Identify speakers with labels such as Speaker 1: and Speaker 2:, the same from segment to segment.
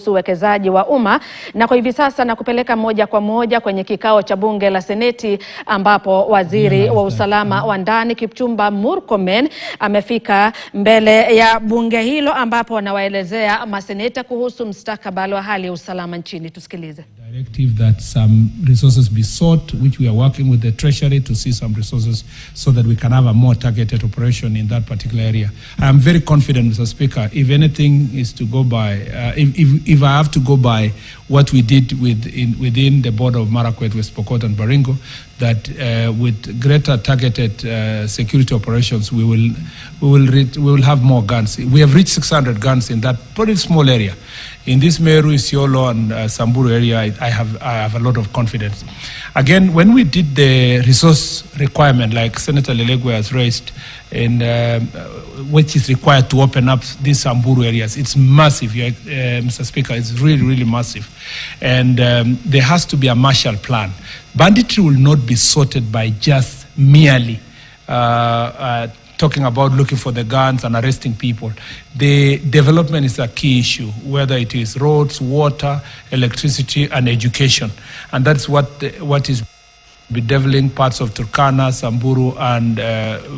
Speaker 1: uwekezaji wa umma, na kwa hivi sasa na kupeleka moja kwa moja kwenye kikao cha bunge la seneti ambapo waziri wa usalama wa ndani Kipchumba Murkomen amefika mbele ya bunge hilo ambapo anawaelezea maseneta kuhusu mustakabali wa hali ya usalama nchini. Tusikilize.
Speaker 2: Directive that some resources be sought, which we are working with the Treasury to see some resources so that we can have a more targeted operation in that particular area. I am very confident, Mr. Speaker, if anything is to go by, if I have to go by what we did within the border of Marakwet, West Pokot and Baringo, that with greater targeted security operations, we will have more guns. We have reached 600 guns in that pretty small area. In this Meru, Isiolo and Samburu area, I have a lot of confidence. Again, when we did the resource requirement, like Senator Lelegwe has raised, in, which is required to open up these Samburu areas, it's massive, Mr. Speaker, it's really, really massive. And there has to be a Marshall Plan. Banditry will not be sorted by just merely talking about looking for the guns and arresting people. The development is a key issue, whether it is roads, water, electricity, and education. And that's what is bedeviling parts of Turkana, Samburu, and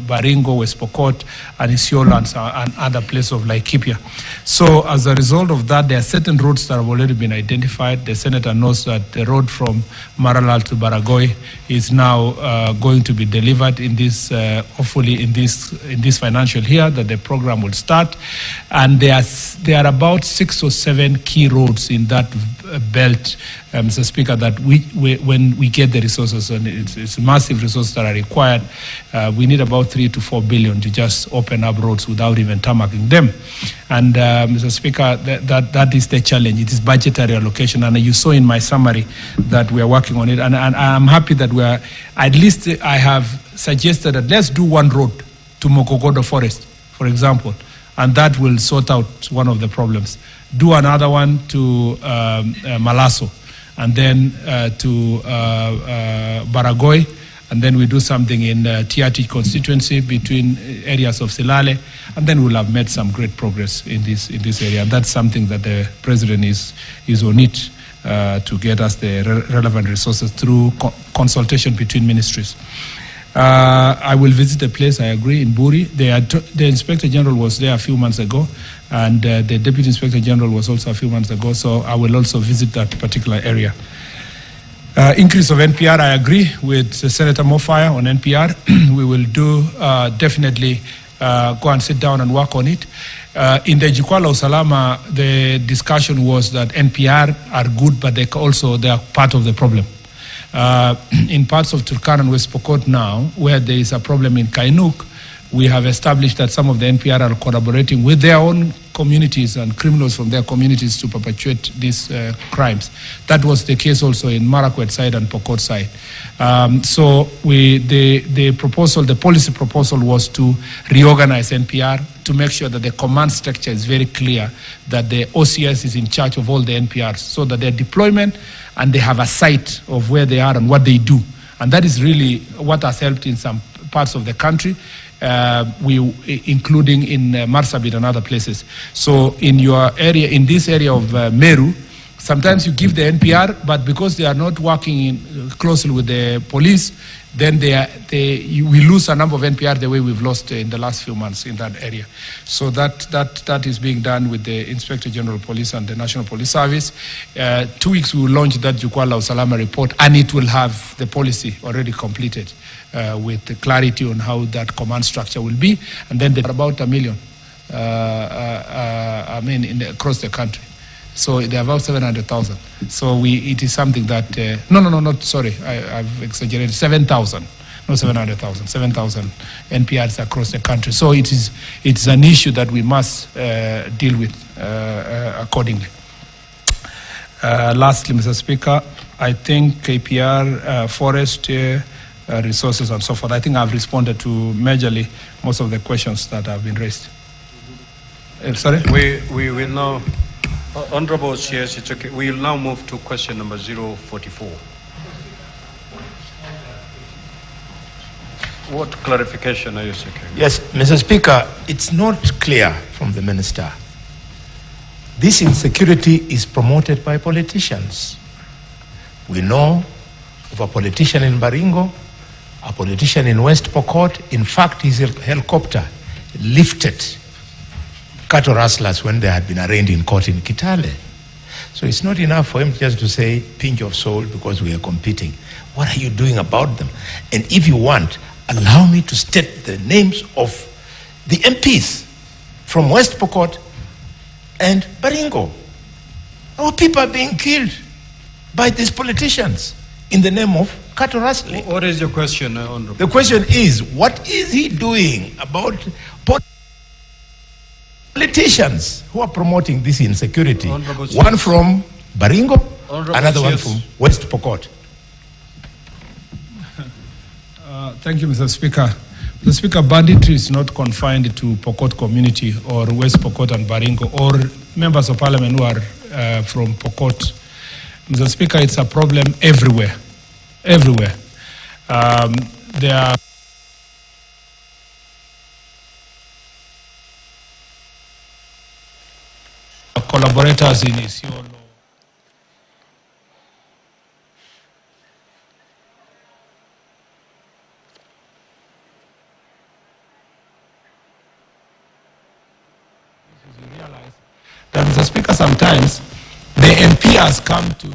Speaker 2: Baringo, West Pokot, and Isiolo, and other places of Laikipia. So as a result of that, there are certain roads that have already been identified. The Senator knows that the road from Maralal to Baragoi is now going to be delivered in this, hopefully in this financial year, that the program will start. And there are about 6 or 7 key roads in that belt, Mr. Speaker, that when we get the resources, and it's massive resources that are required, we need about 3 to 4 billion to just open up roads without even tarmacking them. And Mr. Speaker, that is the challenge. It is budgetary allocation, and you saw in my summary that we are working on it. And I'm happy that we are, at least I have suggested that let's do one road to Mokogodo Forest, for example, and that will sort out one of the problems. Do another one to Malaso, and then to Baragoi, and then we do something in Tiati constituency between areas of Silale, and then we'll have made some great progress in this area. And that's something that the President is on it to get us the relevant resources through consultation between ministries. I will visit the place, I agree, in Buri. The Inspector General was there a few months ago, and the Deputy Inspector General was also a few months ago, so I will also visit that particular area. Increase of NPR, I agree with Senator Mofire on NPR. We will do definitely go and sit down and work on it. In the Jukwaa la Usalama, the discussion was that NPR are good, but they are part of the problem. In parts of Turkana and West Pokot now, where there is a problem in Kainuk, we have established that some of the NPR are collaborating with their own communities and criminals from their communities to perpetuate these crimes. That was the case also in Marakwet side and Pokot side. So the policy proposal was to reorganize NPR to make sure that the command structure is very clear, that the OCS is in charge of all the NPRs, so that their deployment and they have a sight of where they are and what they do. And that is really what has helped in some parts of the country, including in Marsabit and other places. So in your area, in this area of Meru, sometimes you give the NPR, but because they are not working closely with the police, then we lose a number of NPR the way we've lost in the last few months in that area. So that is being done with the Inspector General of Police and the National Police Service. 2 weeks we will launch that Jukwaa la Usalama report, and it will have the policy already completed with the clarity on how that command structure will be. And then there are about 1 million, across the country. So they're about 700,000. So it is something that, I've exaggerated, 7,000, not 700,000, 7,000 NPRs across the country. So it's an issue that we must deal with accordingly. Lastly, Mr. Speaker, I think KPR, forest resources and so forth, I think I've responded to majorly most of the questions that have been raised. Sorry?
Speaker 3: We will now... Honorable CS, it's okay. We will now move to question number 044. What clarification are you seeking?
Speaker 4: Yes, Mr. Speaker, it's not clear from the Minister This insecurity is promoted by politicians. We know of a politician in Baringo, a politician in West Pokot. In fact, his helicopter lifted cattle rustlers when they had been arraigned in court in Kitale. So it's not enough for him just to say pinch of salt because we are competing. What are you doing about them? And if you want, allow me to state the names of the MPs from West Pokot and Baringo. Our people are being killed by these politicians in the name of cattle rustling.
Speaker 3: What is your question, Honorable?
Speaker 4: The question is, what is he doing about politicians who are promoting this insecurity? One from Baringo, another one from West Pokot.
Speaker 2: Thank you, Mr. Speaker. Mr. Speaker, banditry is not confined to Pokot community or West Pokot and Baringo or members of parliament who are from Pokot. Mr. Speaker, it's a problem everywhere. Everywhere. There are collaborators in Isiolo. You realize that, Mr. Speaker, sometimes the MP has come to